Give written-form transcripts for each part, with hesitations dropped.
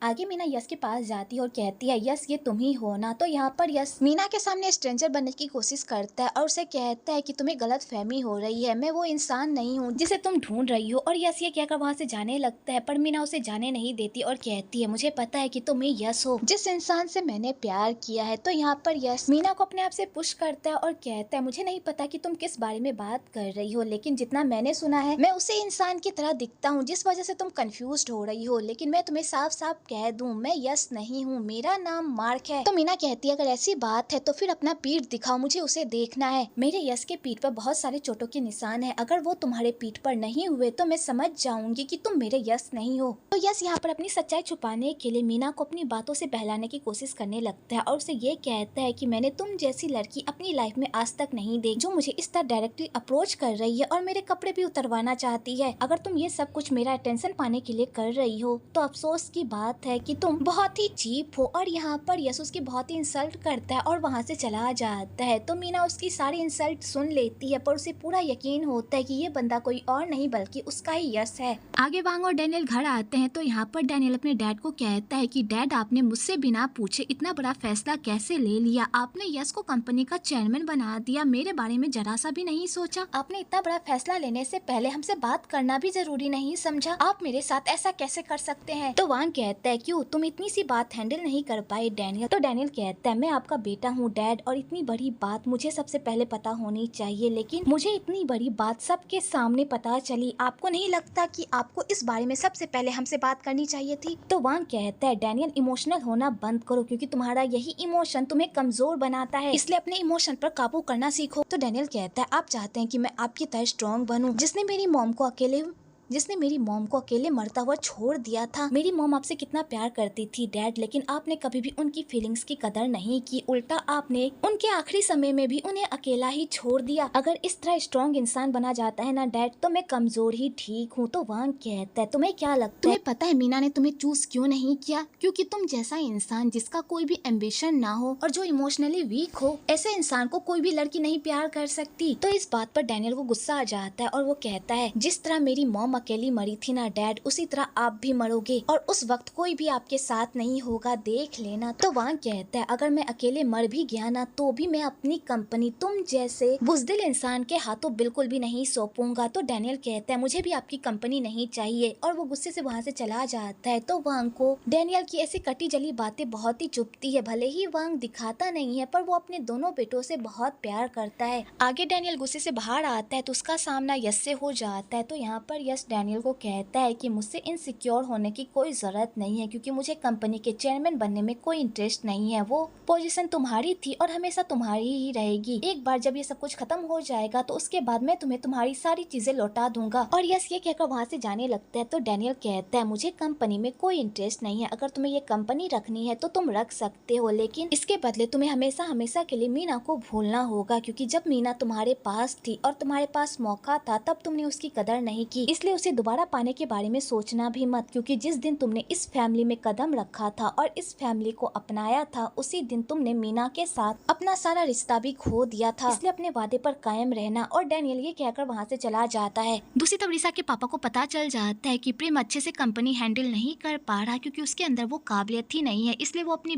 आगे मीना यश के पास जाती है और कहती है यश ये तुम ही हो ना। तो यहाँ पर यश मीना के सामने स्ट्रेंजर बनने की कोशिश करता है और उसे कहता है कि तुम्हें गलत फहमी हो रही है, मैं वो इंसान नहीं हूँ जिसे तुम ढूंढ रही हो। और यश ये कहकर वहाँ से जाने लगता है पर मीना उसे जाने नहीं देती और कहती है मुझे पता है कि तुम ही यश हो जिस इंसान से मैंने प्यार किया है। तो यहाँ पर यश मीना को अपने आप से पुश करता है और कहता है मुझे नहीं पता कि तुम किस बारे में बात कर रही हो, लेकिन जितना मैंने सुना है मैं उसे इंसान की तरह दिखता हूँ जिस वजह से तुम कंफ्यूज हो रही हो। लेकिन मैं तुम्हें साफ साफ कह दूं, मैं यश नहीं हूँ, मेरा नाम मार्क है। तो मीना कहती है अगर ऐसी बात है तो फिर अपना पीठ दिखाओ, मुझे उसे देखना है। मेरे यश के पीठ पर बहुत सारे चोटों के निशान है, अगर वो तुम्हारे पीठ पर नहीं हुए तो मैं समझ जाऊंगी कि तुम मेरे यश नहीं हो। तो यश यहाँ पर अपनी सच्चाई छुपाने के लिए मीना को अपनी बातों से बहलाने की कोशिश करने लगता है और उसे ये कहता है कि मैंने तुम जैसी लड़की अपनी लाइफ में आज तक नहीं देखी जो मुझे इस तरह डायरेक्टली अप्रोच कर रही है और मेरे कपड़े भी उतरवाना चाहती है। अगर तुम ये सब कुछ मेरा अटेंशन पाने के लिए कर रही हो तो अफसोस की बात है कि तुम बहुत ही चीप हो। और यहाँ पर यश उसकी बहुत ही इंसल्ट करता है और वहाँ से चला जाता है। तो मीना उसकी सारी इंसल्ट सुन लेती है पर उसे पूरा यकीन होता है कि ये बंदा कोई और नहीं बल्कि उसका ही यश है। आगे वांग और डैनियल घर आते हैं तो यहाँ पर डैनियल अपने डैड को कहता है कि डैड आपने मुझसे बिना पूछे इतना बड़ा फैसला कैसे ले लिया, आपने यश को कंपनी का चेयरमैन बना दिया, मेरे बारे में जरा सा भी नहीं सोचा, आपने इतना बड़ा फैसला लेने से पहले हमसे बात करना भी जरूरी नहीं समझा, आप मेरे साथ ऐसा कैसे कर सकते हैं। तो वांग कहता है क्यों तुम इतनी सी बात हैंडल नहीं कर पाए डैनियल। तो डैनियल कहता है मैं आपका बेटा हूँ डैड और इतनी बड़ी बात मुझे सबसे पहले पता होनी चाहिए, लेकिन मुझे इतनी बड़ी बात सबके सामने पता चली, आपको नहीं लगता कि आपको इस बारे में सबसे पहले हमसे बात करनी चाहिए थी। तो वांग कहता है डैनियल इमोशनल होना बंद करो क्योंकि तुम्हारा यही इमोशन तुम्हें कमजोर बनाता है, इसलिए अपने इमोशन पर काबू करना सीखो। तो डैनियल कहता है आप चाहते हैं कि मैं आपकी तरह स्ट्रॉन्ग बनूं जिसने मेरी मॉम को अकेले मरता हुआ छोड़ दिया था। मेरी मॉम आपसे कितना प्यार करती थी डैड, लेकिन आपने कभी भी उनकी फीलिंग्स की कदर नहीं की, उल्टा आपने उनके आखिरी समय में भी उन्हें अकेला ही छोड़ दिया। अगर इस तरह स्ट्रॉन्ग इंसान बना जाता है ना डैड तो मैं कमजोर ही ठीक हूँ। तो वांग कहता है तुम्हें क्या लगता है, तुम्हें पता है मीना ने तुम्हें चूज क्यों नहीं किया, क्योंकि तुम जैसा इंसान जिसका कोई भी एम्बिशन ना हो और जो इमोशनली वीक हो, ऐसे इंसान को कोई भी लड़की नहीं प्यार कर सकती। तो इस बात पर डैनियल को गुस्सा आ जाता है और वो कहता है जिस तरह मेरी मॉम अकेली मरी थी ना डैड, उसी तरह आप भी मरोगे और उस वक्त कोई भी आपके साथ नहीं होगा, देख लेना। तो वांग कहता है अगर मैं अकेले मर भी गया ना तो भी मैं अपनी कंपनी तुम जैसे बुज़दिल इंसान के हाथों बिल्कुल भी नहीं सौंपूंगा। तो डैनियल कहता है मुझे भी आपकी कंपनी नहीं चाहिए और वो गुस्से से वहाँ से चला जाता है। तो वांग को डैनियल की ऐसी कटी जली बातें बहुत ही चुभती है, भले ही वांग दिखाता नहीं है पर वो अपने दोनों बेटों से बहुत प्यार करता है। आगे डैनियल गुस्से से बाहर आता है तो उसका सामना यश से हो जाता है। तो यहाँ पर यश डैनियल को कहता है कि मुझसे इनसिक्योर होने की कोई जरूरत नहीं है क्योंकि मुझे कंपनी के चेयरमैन बनने में कोई इंटरेस्ट नहीं है, वो पोजीशन तुम्हारी थी और हमेशा तुम्हारी ही रहेगी। एक बार जब ये सब कुछ खत्म हो जाएगा तो उसके बाद मैं तुम्हें तुम्हारी सारी चीजें लौटा दूंगा। और यश ये कहकर वहाँ से जाने लगता है। तो डैनियल कहता है मुझे कंपनी में कोई इंटरेस्ट नहीं है, अगर तुम्हें ये कंपनी रखनी है तो तुम रख सकते हो, लेकिन इसके बदले तुम्हें हमेशा हमेशा के लिए मीना को भूलना होगा क्योंकि जब मीना तुम्हारे पास थी और तुम्हारे पास मौका था तब तुमने उसकी कदर नहीं की, इसलिए उसे दोबारा पाने के बारे में सोचना भी मत क्योंकि जिस दिन तुमने इस फैमिली में कदम रखा था और इस फैमिली को अपनाया था उसी दिन तुमने मीना के साथ अपना सारा रिश्ता भी खो दिया था, इसलिए अपने वादे पर कायम रहना। और डैनियल ये कहकर वहाँ से चला जाता है। दूसरी तरफ रिसा के पापा को पता चल जाता है कि प्रेम अच्छे से कंपनी हैंडल नहीं कर पा रहा क्योंकि उसके अंदर वो काबिलियत ही नहीं है, इसलिए वो अपनी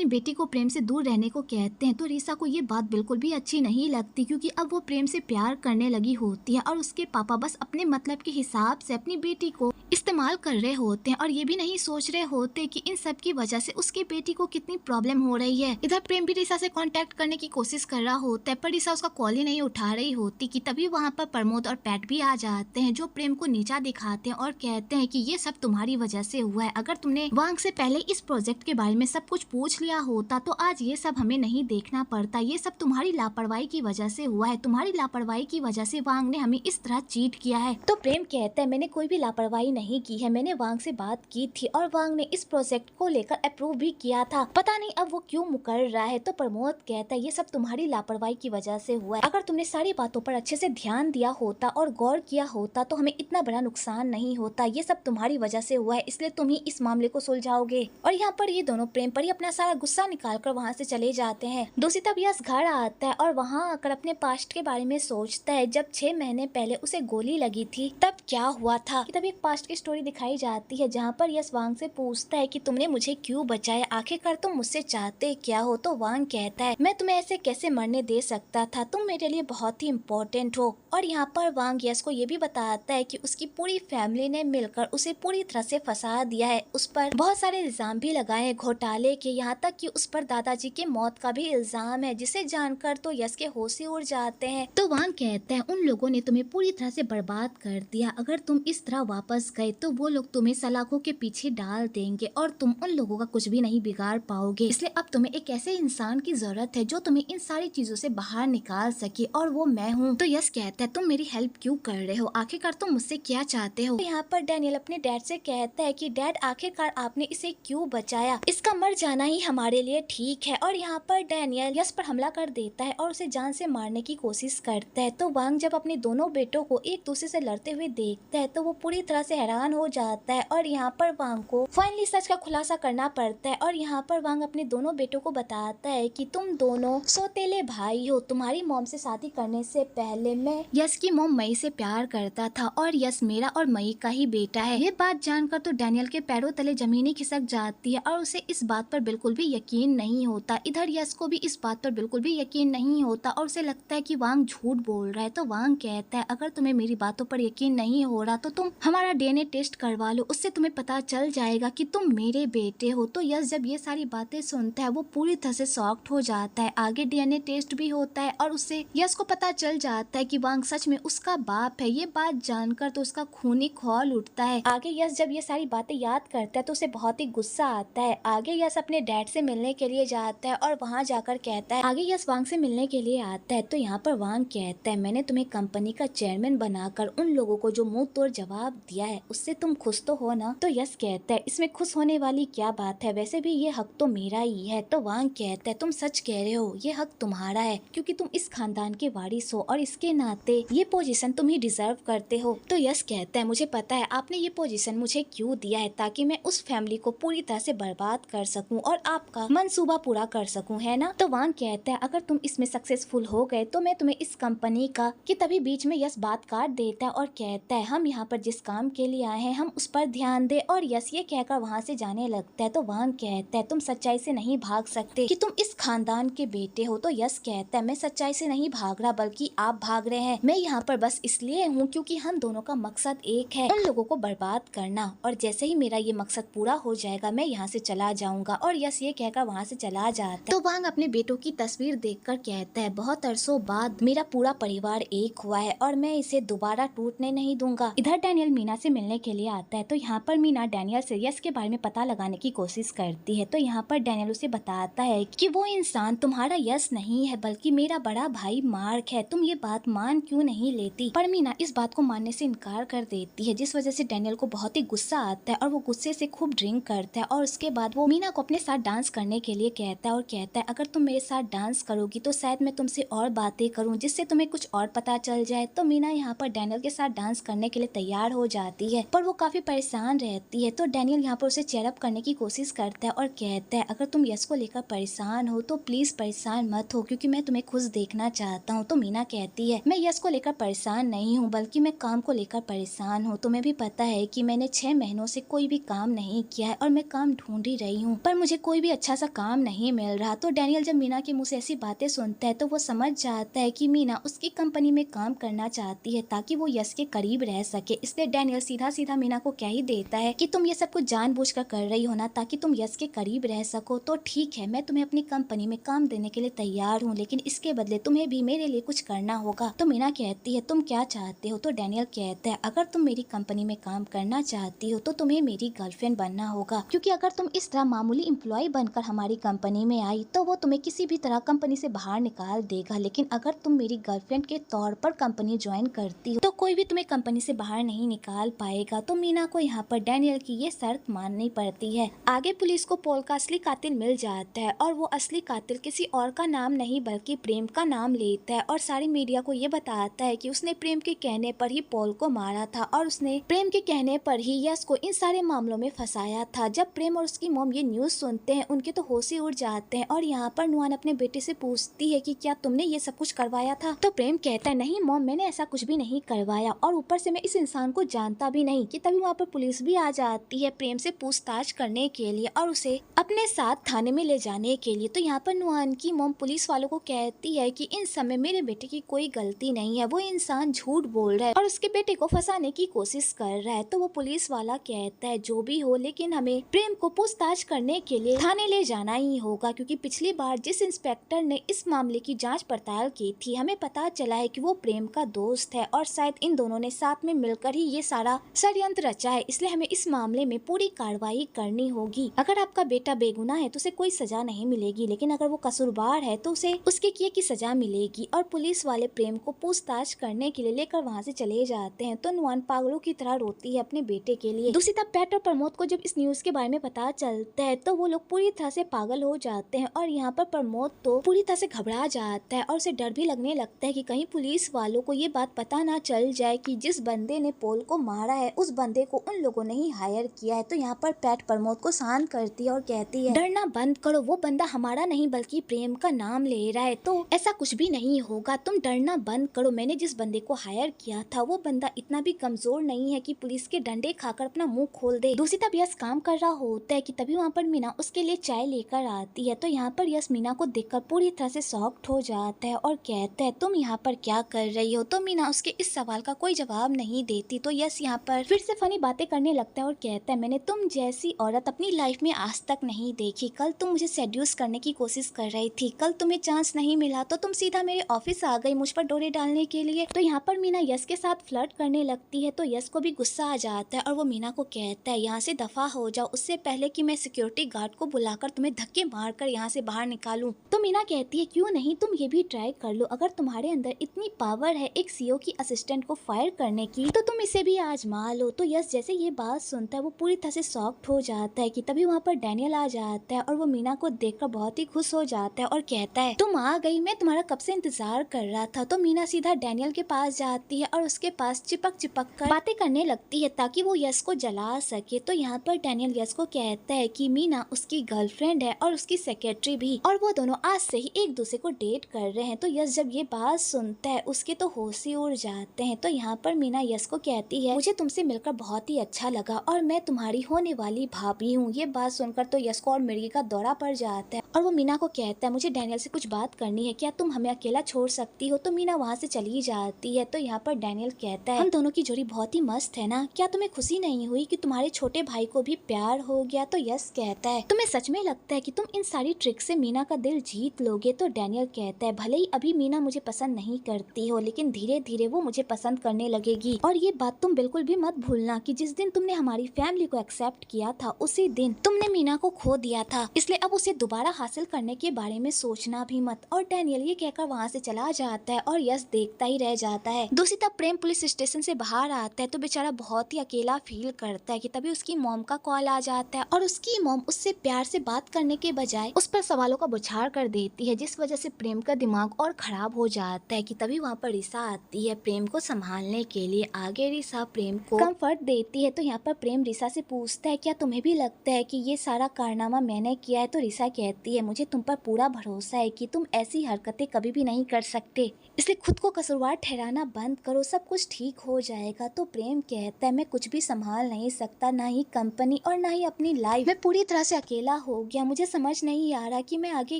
बेटी को प्रेम से दूर रहने को कहते हैं। तो रिसा को ये बात बिल्कुल भी अच्छी नहीं लगती क्योंकि अब वो प्रेम से प्यार करने लगी होती है और उसके पापा बस अपने मतलब के हिसाब से अपनी बेटी को इस्तेमाल कर रहे होते हैं और ये भी नहीं सोच रहे होते कि इन सब की वजह से उसकी बेटी को कितनी प्रॉब्लम हो रही है। इधर प्रेम भी रिसा से कांटेक्ट करने की कोशिश कर रहा होता है पर रिसा उसका कॉल ही नहीं उठा रही होती कि तभी वहाँ पर प्रमोद और पैट भी आ जाते हैं जो प्रेम को नीचा दिखाते हैं और कहते हैं कि ये सब तुम्हारी वजह से हुआ है, अगर तुमने वांग से पहले इस प्रोजेक्ट के बारे में सब कुछ पूछ लिया होता तो आज ये सब हमें नहीं देखना पड़ता, ये सब तुम्हारी लापरवाही की वजह से हुआ है, तुम्हारी लापरवाही की वजह से वांग ने हमें इस तरह चीट किया है। तो प्रेम कहता है मैंने कोई भी लापरवाही नहीं की है, मैंने वांग से बात की थी और वांग ने इस प्रोजेक्ट को लेकर अप्रूव भी किया था, पता नहीं अब वो क्यों मुकर रहा है। तो प्रमोद कहता है ये सब तुम्हारी लापरवाही की वजह से हुआ है, अगर तुमने सारी बातों पर अच्छे से ध्यान दिया होता और गौर किया होता तो हमें इतना बड़ा नुकसान नहीं होता, ये सब तुम्हारी वजह से हुआ है, इसलिए तुम ही इस मामले को सुलझाओगे। और यहाँ पर ये दोनों प्रेम पर ही अपना सारा गुस्सा निकाल कर वहाँ से चले जाते हैं। दूसरी तरफ यश घर आता है और वहाँ आकर अपने पास्ट के बारे में सोचता है जब 6 महीने पहले उसे गोली लगी थी तब क्या हुआ था। तब एक पास्ट की स्टोरी दिखाई जाती है जहाँ पर यश वांग से पूछता है कि तुमने मुझे क्यों बचाया, आखिरकार तुम मुझसे चाहते क्या हो। तो वांग कहता है मैं तुम्हें ऐसे कैसे मरने दे सकता था, तुम मेरे लिए बहुत ही इम्पोर्टेंट हो। और यहाँ पर वांग यश को ये भी बताता है कि उसकी पूरी फैमिली ने मिलकर उसे पूरी तरह से फंसा दिया है, उस पर बहुत सारे इल्जाम भी लगाए घोटाले के, यहाँ तक कि उस पर दादाजी के मौत का भी इल्जाम है, जिसे जानकर तो यश के होश ही उड़ जाते हैं। तो वांग कहता है उन लोगों ने तुम्हें पूरी तरह से बर्बाद कर दिया, अगर तुम इस तरह वापस गए तो वो लोग तुम्हें सलाखों के पीछे डाल देंगे और तुम उन लोगों का कुछ भी नहीं बिगाड़ पाओगे। इसलिए अब तुम्हें एक ऐसे इंसान की जरूरत है जो तुम्हें इन सारी चीजों से बाहर निकाल सके, और वो मैं हूँ। तो यश कहता है तुम मेरी हेल्प क्यों कर रहे हो, आखिरकार तुम मुझसे क्या चाहते हो। तो यहाँ पर डैनियल अपने डैड से कहता है कि डैड आखिरकार आपने इसे क्यों बचाया, इसका मर जाना ही हमारे लिए ठीक है। और यहाँ पर डैनियल यश पर हमला कर देता है और उसे जान से मारने की कोशिश करता है। तो वांग जब अपने दोनों बेटों को एक दूसरे से लड़ते हुए देखता है तो वो पूरी तरह से हैरान हो जाता है, और यहाँ पर वांग को फाइनली सच का खुलासा करना पड़ता है। और यहाँ पर वांग अपने दोनों बेटों को बताता है कि तुम दोनों सौतेले भाई हो, तुम्हारी मॉम से शादी करने से पहले मैं यश की मॉम मई से प्यार करता था और यश मेरा और मई का ही बेटा है। ये बात जानकर तो डैनियल के पैरों तले जमीन ही खिसक जाती है और उसे इस बात पर बिल्कुल भी यकीन नहीं होता। इधर यश को भी इस बात पर बिल्कुल भी यकीन नहीं होता और उसे लगता है कि वांग झूठ बोल रहा है। तो वांग कहता है अगर तुम्हें मेरी बातों पर यकीन नहीं हो रहा तो तुम हमारा डीएनए टेस्ट करवा लो, उससे तुम्हें पता चल जाएगा कि तुम मेरे बेटे हो। तो यश जब ये सारी बातें सुनता है वो पूरी तरह से शॉक्ड हो जाता है। आगे डीएनए टेस्ट भी होता है और उससे यश को पता चल जाता है कि वांग सच में उसका बाप है। ये बात जानकर तो उसका खून ही खौल उठता है। आगे यश जब ये सारी बातें याद करता है तो उसे बहुत ही गुस्सा आता है। आगे यश अपने डैड से मिलने के लिए जाता है और वहाँ जाकर कहता है, आगे यश वांग से मिलने के लिए आता है। तो यहाँ पर वांग कहता है मैंने तुम्हें कंपनी का चेयरमैन बनाकर उन लोगों को जो मुंह तोड़ जवाब दिया है उससे तुम खुश तो हो ना। तो यश कहता है इसमें खुश होने वाली क्या बात है, वैसे भी ये हक तो मेरा ही है। तो वांग कहता है तुम सच कह रहे हो, ये हक तुम्हारा है क्योंकि तुम इस खानदान के वारिस हो और इसके नाते ये पोजीशन तुम ही डिजर्व करते हो। तो यश कहता है मुझे पता है आपने ये पोजीशन मुझे क्यों दिया है, ताकि मैं उस फैमिली को पूरी तरह से बर्बाद कर सकूं और आपका मंसूबा पूरा कर सकूं, है ना। तो वांग कहता है अगर तुम इसमें सक्सेसफुल हो गए तो मैं तुम्हें इस कंपनी का कि तभी बीच में यश बात काट देता है और कहता है हम यहाँ पर जिस काम के लिए आए हैं हम उस पर ध्यान दे। और यश ये कहकर वहाँ से जाने लगता है। तो वांग कहता है तुम सच्चाई से नहीं भाग सकते कि तुम इस खानदान के बेटे हो। तो यश कहता है मैं सच्चाई से नहीं भाग रहा बल्कि आप भाग रहे हैं, मैं यहाँ पर बस इसलिए हूँ क्योंकि हम दोनों का मकसद एक है, उन लोगों को बर्बाद करना। और जैसे ही मेरा ये मकसद पूरा हो जाएगा मैं यहाँ से चला जाऊंगा। और यश ये कहकर वहाँ से चला जाता है। तो वांग अपने बेटों की तस्वीर देखकर कहता है बहुत अरसों बाद मेरा पूरा परिवार एक हुआ है और मैं इसे दोबारा टूटने नहीं दूंगा। इधर डैनियल मीना से मिलने के लिए आता है। तो यहाँ पर मीना डैनियल से यश के बारे में पता लगाने की कोशिश करती है। तो यहाँ पर डैनियल उसे बताता है कि वो इंसान तुम्हारा यश नहीं है बल्कि मेरा बड़ा भाई मार्क है, तुम ये बात मान क्यों नहीं लेती। पर मीना इस बात को मानने से इनकार कर देती है, जिस वजह से डैनियल को बहुत ही गुस्सा आता है और वो गुस्से से खूब ड्रिंक करता है। और उसके बाद वो मीना को अपने साथ डांस करने के लिए कहता है और कहता है अगर तुम मेरे साथ डांस करोगी तो शायद मैं तुमसे और बातें करूं जिससे तुम्हें कुछ और पता चल जाए। तो मीना यहाँ पर डैनियल के साथ डांस करने के लिए तैयार हो जाती है पर वो काफी परेशान रहती है। तो डैनियल यहाँ पर उसे चेयर अप करने की कोशिश करता है और कहता है अगर तुम यश को लेकर परेशान हो तो प्लीज परेशान मत हो क्योंकि मैं तुम्हें खुश देखना चाहता हूँ। तो मीना कहती है मैं यश को लेकर परेशान नहीं हूँ बल्कि मैं काम को लेकर परेशान हूँ। तुम्हें भी पता है कि मैंने 6 महीनों से कोई भी काम नहीं किया है और मैं काम ढूंढ ही रही हूँ पर मुझे कोई भी अच्छा सा काम नहीं मिल रहा। तो डैनियल जब मीना के मुँह से ऐसी बातें सुनता है तो वो समझ जाता है कि मीना उसकी कंपनी में काम करना चाहती है ताकि वो यश के करीब रह सके। इसलिए डैनियल सीधा सीधा मीना को कह ही देता है कि तुम ये सब कुछ जानबूझकर कर रही हो ना ताकि तुम यश के करीब रह सको। तो ठीक है मैं तुम्हें अपनी कंपनी में काम देने के लिए तैयार हूँ लेकिन इसके बदले तुम्हें भी मेरे लिए कुछ करना होगा। तो मीना कहती है तुम क्या चाहते हो। तो डैनियल कहता है अगर तुम मेरी कंपनी में काम करना चाहती हो तो तुम्हें मेरी गर्लफ्रेंड बनना होगा क्योंकि अगर तुम इस तरह मामूली एम्प्लॉय बनकर हमारी कंपनी में आई तो वो तुम्हें किसी भी तरह कंपनी से बाहर निकाल देगा, लेकिन अगर तुम मेरी गर्लफ्रेंड के तौर पर कंपनी ज्वाइन करती हो तो कोई भी तुम्हें कंपनी से बाहर नहीं निकाल पाएगा। तो मीना को यहाँ पर डैनियल की ये शर्त माननी पड़ती है। आगे पुलिस को पॉल का असली कातिल मिल जाता है और वो असली कातिल किसी और का नाम नहीं बल्कि प्रेम का नाम लेता है और सारी मीडिया को ये बताता है कि उसने प्रेम के कहने पर ही पॉल को मारा था और उसने प्रेम के कहने पर ही यश को इन सारे मामलों में फंसाया था। जब प्रेम और उसकी मॉम ये न्यूज सुनते हैं उनके तो होश ही उड़ जाते हैं और यहाँ पर नुआन अपने बेटे से पूछती है कि क्या तुमने ये सब कुछ करवाया था। तो प्रेम कहता है नहीं मॉम मैंने ऐसा कुछ भी नहीं करवाया आया और ऊपर से मैं इस इंसान को जानता भी नहीं कि तभी वहाँ पर पुलिस भी आ जाती है प्रेम से पूछताछ करने के लिए और उसे अपने साथ थाने में ले जाने के लिए। तो यहाँ पर नुआन की मॉम पुलिस वालों को कहती है कि इन समय मेरे बेटे की कोई गलती नहीं है, वो इंसान झूठ बोल रहा है और उसके बेटे को फंसाने की कोशिश कर रहा है। तो वो पुलिस वाला कहता है जो भी हो, लेकिन हमें प्रेम को पूछताछ करने के लिए थाने ले जाना ही होगा, क्योंकि पिछली बार जिस इंस्पेक्टर ने इस मामले की जांच पड़ताल की थी हमें पता चला है कि वो प्रेम का दोस्त है और शायद इन दोनों ने साथ में मिलकर ही ये सारा षड्यंत्र रचा है, इसलिए हमें इस मामले में पूरी कार्रवाई करनी होगी। अगर आपका बेटा बेगुनाह है तो उसे कोई सजा नहीं मिलेगी, लेकिन अगर वो कसूरवार है तो उसे उसके किए की सजा मिलेगी। और पुलिस वाले प्रेम को पूछताछ करने के लिए लेकर वहाँ से चले जाते हैं। तो नुआन पागलों की तरह रोती है अपने बेटे के लिए। दूसरी तरफ पैट और प्रमोद को जब इस न्यूज के बारे में पता चलता है तो वो लोग पूरी तरह से पागल हो जाते हैं और यहाँ पर प्रमोद तो पूरी तरह से घबरा जाता है और उसे डर भी लगने लगता है कि कहीं पुलिस वालों को ये बात पता ना चल जाए कि जिस बंदे ने पोल को मारा है उस बंदे को उन लोगों ने ही हायर किया है। तो यहाँ पर पैट प्रमोद को शांत करती है और कहती है डरना बंद करो, वो बंदा हमारा नहीं बल्कि प्रेम का नाम ले रहा है, तो ऐसा कुछ भी नहीं होगा, तुम डरना बंद करो। मैंने जिस बंदे को हायर किया था वो बंदा इतना भी कमजोर नहीं है कि पुलिस के डंडे खाकर अपना मुंह खोल दे। दूसरी तरफ यश काम कर रहा होता है कि तभी वहाँ पर मीना उसके लिए चाय लेकर आती है। तो यहाँ पर यश मीना को देखकर पूरी तरह से शॉक्ड हो जाता है और कहता है तुम यहाँ पर क्या कर रही हो। तो मीना उसके इस सवाल का कोई जवाब नहीं देती। तो यश यहाँ पर फिर से फनी बातें करने लगता है और कहता है मैंने तुम जैसी औरत अपनी लाइफ में आज तक नहीं देखी। कल तुम मुझे सेड्यूस करने की कोशिश कर रही थी, कल तुम्हें चांस नहीं मिला तो तुम सीधा मेरे ऑफिस आ गई मुझ पर डोरे डालने के लिए। तो यहाँ पर मीना यश के साथ फ्लर्ट करने लगती है। तो यश को भी गुस्सा आ जाता है और वो मीना को कहता है यहाँ से दफा हो जाओ, उससे पहले कि मैं सिक्योरिटी गार्ड को बुलाकर तुम्हें धक्के मारकर यहाँ से बाहर निकालूं। तो मीना कहती है क्यों नहीं, तुम ये भी ट्राई कर लो, अगर तुम्हारे अंदर इतनी पावर है एक सीईओ की असिस्टेंट को फायर करने की तो तुम इसे भी आजमा लो। तो यश जैसे ये बात सुनता है वो पूरी तरह से शॉक्ड हो जाता है कि तभी वहाँ पर डैनियल आ जाता है और वो मीना को देखकर बहुत ही खुश हो जाता है और कहता है तुम आ गई, मैं तुम्हारा कब से इंतजार कर रहा था। तो मीना सीधा डैनियल के पास जाती है और उसके पास चिपक चिपक कर बातें करने लगती है ताकि वो यश को जला सके। तो यहाँ पर डैनियल यश को कहता है कि मीना उसकी गर्लफ्रेंड है और उसकी सेक्रेटरी भी, और वो दोनों आज से ही एक दूसरे को डेट कर रहे हैं। तो यश जब ये बात सुनता है उसके तो होश ही उड़ जाते हैं। तो यहाँ पर मीना यश को कहती है मुझे तुमसे मिलकर बहुत ही अच्छा लगा और मैं तुम्हारी होने वाली भाभी हूँ। ये बात सुनकर तो यश को और मिर्गी का दौरा पड़ जाता है और वो मीना को कहता है मुझे डैनियल से कुछ बात करनी है, क्या तुम हमें अकेला छोड़ सकती हो। तो मीना वहाँ से चली जाती है। तो यहाँ पर डैनियल कहता है हम दोनों की जोड़ी बहुत ही मस्त है ना, क्या तुम्हें खुशी नहीं हुई कि तुम्हारे छोटे भाई को भी प्यार हो गया। तो यश कहता है तुम्हें सच में लगता है कि तुम इन सारी ट्रिक से मीना का दिल जीत लोगे। तो डैनियल कहता है भले ही अभी मीना मुझे पसंद नहीं करती हो लेकिन धीरे धीरे वो मुझे पसंद करने लगेगी, और ये बात तुम बिल्कुल भी मत भूलना कि जिस दिन तुमने हमारी फैमिली को एक्सेप्ट किया था उसी दिन तुमने मीना को खो दिया था, इसलिए अब उसे दोबारा हासिल करने के बारे में सोचना भी मत। और डैनियल ये कहकर वहाँ से चला जाता है और यश देखता ही रह जाता है। दूसरी तरफ प्रेम पुलिस स्टेशन से बाहर आता है तो बेचारा बहुत ही अकेला फील करता है कि तभी उसकी मॉम का कॉल आ जाता है और उसकी मॉम उससे प्यार से बात करने के बजाय उस पर सवालों का बौछार कर देती है, जिस वजह से प्रेम का दिमाग और खराब हो जाता है कि तभी वहाँ पर रिसा आती है प्रेम को संभालने के लिए। आगे रिसा प्रेम को कंफर्ट देती है। तो यहाँ पर प्रेम रिसा से पूछता है क्या तुम्हें भी लगता है कि ये सारा कारनामा मैंने किया है। तो रिसा कहती है मुझे तुम पर पूरा भरोसा है कि तुम ऐसी हरकतें कभी भी नहीं कर सकते, इसलिए खुद को कसूरवार ठहराना बंद करो, सब कुछ ठीक हो जाएगा। तो प्रेम कहता है मैं कुछ भी संभाल नहीं सकता, ना ही कंपनी और ना ही अपनी लाइफ, मैं पूरी तरह से अकेला हो गया, मुझे समझ नहीं आ रहा कि मैं आगे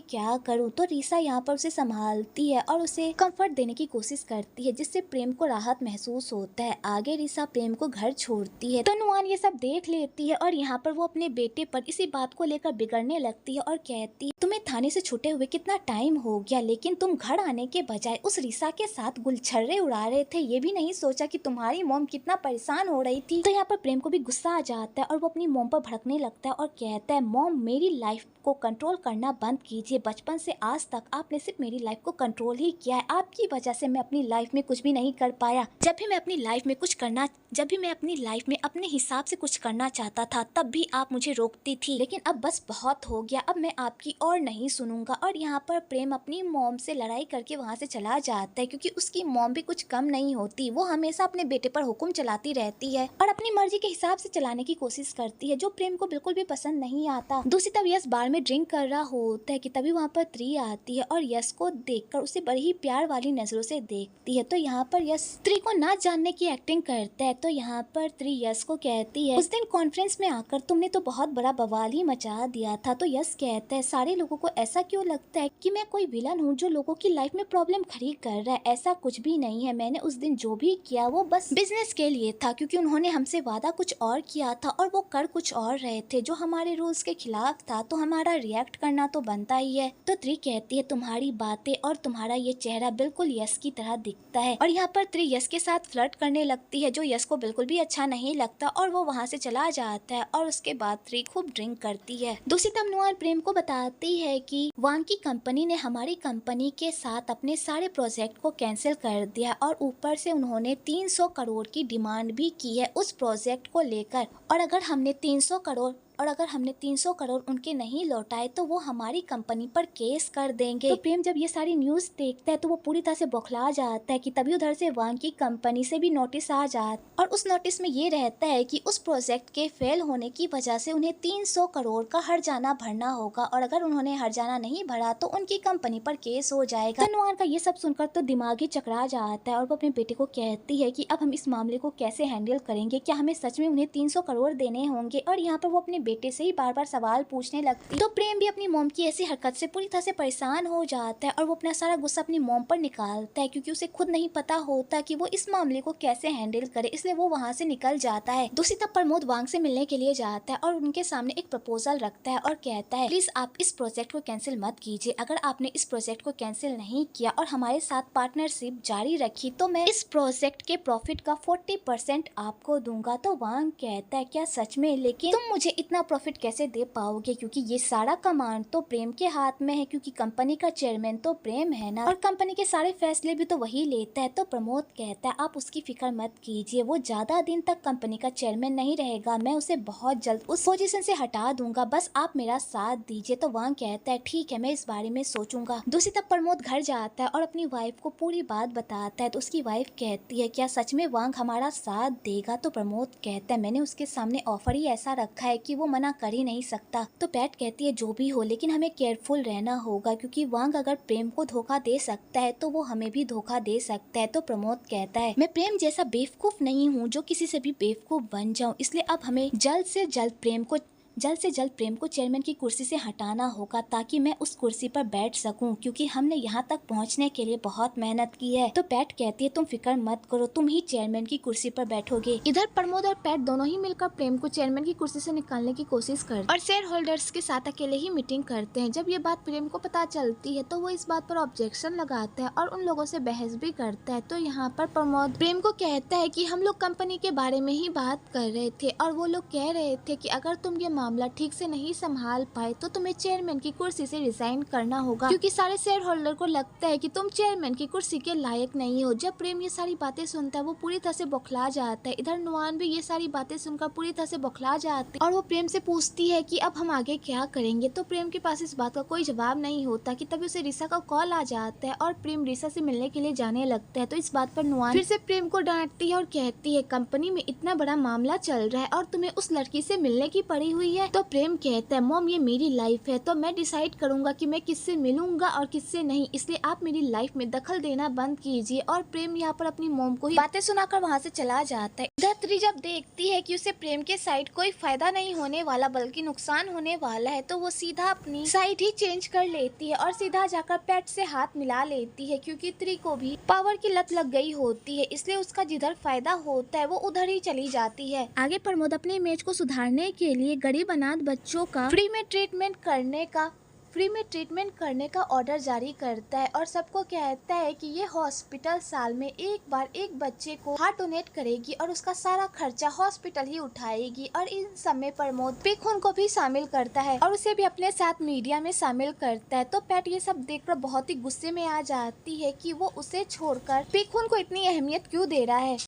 क्या करूं। तो रिसा यहाँ पर उसे संभालती है और उसे कंफर्ट देने की कोशिश करती है जिससे प्रेम को राहत महसूस होता है। आगे रिसा प्रेम को घर छोड़ती है तो नुआन ये सब देख लेती है और यहाँ पर वो अपने बेटे पर इसी बात को लेकर बिगड़ने लगती है और कहती है तुम्हें थाने से छूटे हुए कितना टाइम हो गया, लेकिन तुम घर आने के बजाय उस रिसा के साथ गुलछर्रे उड़ा रहे थे, ये भी नहीं सोचा कि तुम्हारी मॉम कितना परेशान हो रही थी। तो यहाँ पर प्रेम को भी गुस्सा आ जाता है और वो अपनी मॉम पर भड़कने लगता है और कहता है मॉम मेरी लाइफ को कंट्रोल करना बंद कीजिए, बचपन से आज तक आपने सिर्फ मेरी लाइफ को कंट्रोल ही किया है, आपकी वजह से मैं अपनी लाइफ में कुछ भी नहीं कर पाया। जब भी मैं अपनी लाइफ में अपने हिसाब से कुछ करना चाहता था तब भी आप मुझे रोकती थी, लेकिन अब बस बहुत हो गया, अब मैं आपकी और नहीं सुनूंगा। और यहाँ पर प्रेम अपनी मॉम से लड़ाई करके वहाँ से चला जाता है क्योंकि उसकी मॉम भी कुछ कम नहीं होती, वो हमेशा अपने बेटे पर हुक्म चलाती रहती है और अपनी मर्जी के हिसाब से चलाने की कोशिश करती है जो प्रेम को बिल्कुल भी पसंद नहीं आता। दूसरी तरफ यश बार में ड्रिंक कर रहा होता है कि तभी वहाँ पर त्री आती है और यश को देखकर उसे बड़ी ही प्यार वाली नजरों से देखती है। तो यहाँ पर यश त्री त्रि को ना जानने की एक्टिंग करता है। तो यहाँ पर त्रि यश को कहती है, उस दिन कॉन्फ्रेंस में आकर तुमने तो बहुत बड़ा बवाल ही मचा दिया था। तो यश कहता है, सारे लोगों को ऐसा क्यों लगता है कि मैं कोई विलन हूँ जो लोगों की लाइफ में प्रॉब्लम खड़ी कर रहा है। ऐसा कुछ भी नहीं है। मैंने उस दिन जो भी किया वो बस बिजनेस के लिए था, क्योंकि उन्होंने हमसे वादा कुछ और किया था और वो कर कुछ और रहे थे जो हमारे रूल्स के खिलाफ था। तो हमारा रिएक्ट करना तो बनता ही है। तो त्रि कहती है, तुम्हारी बातें और तुम्हारा ये चेहरा बिल्कुल यश की तरह दिखता है। और यहाँ पर त्रि यश के साथ फ्लर्ट करने लगती है, जो यश को बिल्कुल भी अच्छा नहीं लगता और वो वहाँ से चला जाता है। और उसके बाद त्रि खूब ड्रिंक करती है। दूसरी तरफ नुआर प्रेम को बताती है कि वांग की कंपनी ने हमारी कंपनी के साथ अपने सारे प्रोजेक्ट को कैंसिल कर दिया और ऊपर से उन्होंने 300 करोड़ की डिमांड भी की है उस प्रोजेक्ट को लेकर। और अगर हमने 300 करोड़ उनके नहीं लौटाए तो वो हमारी कंपनी पर केस कर देंगे। तो प्रेम जब ये सारी न्यूज देखता है तो वो पूरी तरह से बौखला जाता है कि तभी उधर से वांग की कंपनी से भी नोटिस आ जाता और उस नोटिस में ये रहता है कि उस प्रोजेक्ट के फेल होने की वजह से उन्हें 300 करोड़ का हर्जाना भरना होगा और अगर उन्होंने हर्जाना नहीं भरा तो उनकी कंपनी पर केस हो जाएगा। तनवार का ये सब सुनकर तो दिमाग ही चकरा जाता है और वो अपने बेटे को कहती है कि अब हम इस मामले को कैसे हैंडल करेंगे, क्या हमें सच में उन्हें 300 करोड़ देने होंगे। और यहाँ पर वो अपने बेटे से ही बार बार सवाल पूछने लगती। तो प्रेम भी अपनी मॉम की ऐसी हरकत से पूरी तरह से परेशान हो जाता है और वो अपना सारा गुस्सा अपनी मॉम पर निकालता है, क्योंकि उसे खुद नहीं पता होता कि वो इस मामले को कैसे हैंडल करे, इसलिए वो वहाँ से निकल जाता है। दूसरी तरफ प्रमोद वांग से मिलने के लिए जाता है और उनके सामने एक प्रपोजल रखता है और कहता है, प्लीज आप इस प्रोजेक्ट को कैंसिल मत कीजिए। अगर आपने इस प्रोजेक्ट को कैंसिल नहीं किया और हमारे साथ पार्टनरशिप जारी रखी तो मैं इस प्रोजेक्ट के प्रॉफिट का 40% आपको दूंगा। तो वांग कहता है, क्या सच में? लेकिन तुम मुझे इतना प्रॉफिट कैसे दे पाओगे, क्योंकि ये सारा कमांड तो प्रेम के हाथ में है, क्योंकि कंपनी का चेयरमैन तो प्रेम है ना, और कंपनी के सारे फैसले भी तो वही लेता है। तो प्रमोद कहता है, आप उसकी फिक्र मत कीजिए, वो ज्यादा दिन तक कंपनी का चेयरमैन नहीं रहेगा, मैं उसे बहुत जल्द उस पोजीशन से हटा दूंगा, बस आप मेरा साथ दीजिए। तो वांग कहता है, ठीक है, मैं इस बारे में सोचूंगा। दूसरी तरफ प्रमोद घर जाता है और अपनी वाइफ को पूरी बात बताता है। तो उसकी वाइफ कहती है, क्या सच में वांग हमारा साथ देगा? तो प्रमोद कहता है, मैंने उसके सामने ऑफर ही ऐसा रखा है कि वो मना कर ही नहीं सकता। तो पैट कहती है, जो भी हो लेकिन हमें केयरफुल रहना होगा, क्योंकि वांग अगर प्रेम को धोखा दे सकता है तो वो हमें भी धोखा दे सकता है। तो प्रमोद कहता है, मैं प्रेम जैसा बेवकूफ नहीं हूँ जो किसी से भी बेवकूफ बन जाऊँ, इसलिए अब हमें जल्द से जल्द प्रेम को चेयरमैन की कुर्सी से हटाना होगा ताकि मैं उस कुर्सी पर बैठ सकूं, क्योंकि हमने यहाँ तक पहुँचने के लिए बहुत मेहनत की है। तो पैट कहती है, तुम फिक्र मत करो, तुम ही चेयरमैन की कुर्सी पर बैठोगे। इधर प्रमोद और पैट दोनों ही मिलकर प्रेम को चेयरमैन की कुर्सी से निकालने की कोशिश करते और शेयर होल्डर्स के साथ अकेले ही मीटिंग करते हैं। जब ये बात प्रेम को पता चलती है तो वो इस बात पर ऑब्जेक्शन लगाता है और उन लोगों से बहस भी करता है। तो यहाँ पर प्रमोद प्रेम को कहता है कि हम लोग कंपनी के बारे में ही बात कर रहे थे और वो लोग कह रहे थे कि अगर तुम ये मामला ठीक से नहीं संभाल पाए तो तुम्हें चेयरमैन की कुर्सी से रिजाइन करना होगा, क्योंकि सारे शेयर होल्डर को लगता है कि तुम चेयरमैन की कुर्सी के लायक नहीं हो। जब प्रेम ये सारी बातें सुनता है वो पूरी तरह से बौखला जाता है। इधर नुआन भी ये सारी बातें सुनकर पूरी तरह से बौखला जाती है और वो प्रेम से पूछती है कि अब हम आगे क्या करेंगे। तो प्रेम के पास इस बात का कोई जवाब नहीं होता कि तभी उसे रिसा का कॉल आ जाता है और प्रेम रिसा से मिलने के लिए जाने लगता है। तो इस बात पर नुआन फिर से प्रेम को डांटती है और कहती है, कंपनी में इतना बड़ा मामला चल रहा है और तुम्हें उस लड़की से मिलने की पड़ी हुई है। तो प्रेम कहता है, मॉम ये मेरी लाइफ है तो मैं डिसाइड करूंगा कि मैं किससे मिलूंगा और किससे नहीं, इसलिए आप मेरी लाइफ में दखल देना बंद कीजिए। और प्रेम यहाँ पर अपनी मॉम को ही बातें सुनाकर वहाँ से चला जाता है। धरित्री जब देखती है कि उसे प्रेम के साइड कोई फायदा नहीं होने वाला बल्कि नुकसान होने वाला है तो वो सीधा अपनी साइड ही चेंज कर लेती है और सीधा जाकर पैट से हाथ मिला लेती है, क्योंकि त्री को भी पावर की लत लग गई होती है, इसलिए उसका जिधर फायदा होता है वो उधर ही चली जाती है। आगे प्रमोद अपने इमेज को सुधारने के लिए गरीब अनाथ बच्चों का फ्री में ट्रीटमेंट करने का ऑर्डर जारी करता है और सबको कहता है कि ये हॉस्पिटल साल में एक बार एक बच्चे को हार्ट डोनेट करेगी और उसका सारा खर्चा हॉस्पिटल ही उठाएगी। और इन सब में प्रमोद पिखुन को भी शामिल करता है और उसे भी अपने साथ मीडिया में शामिल करता है। तो पैट ये सब देखकर बहुत ही गुस्से में आ जाती है कि वो उसे छोड़कर पिखुन को इतनी अहमियत क्यों दे रहा है।